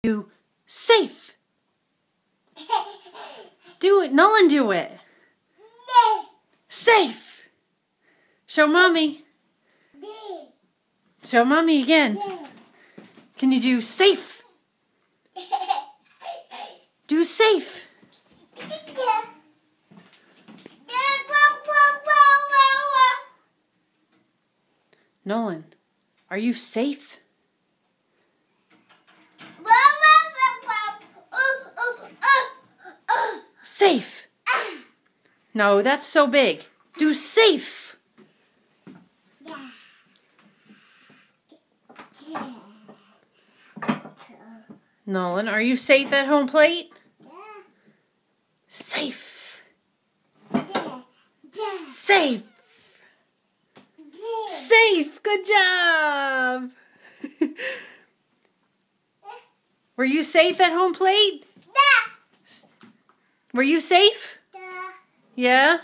do safe. Do it. Nolan, do it. Safe. Show Mommy. Show Mommy again. Can you do safe? Do safe. Nolan, are you safe? Safe. No, that's so big. Do safe. Nolan, are you safe at home plate? Safe. Safe. Safe. Good job. Were you safe at home plate? Were you safe? Yeah?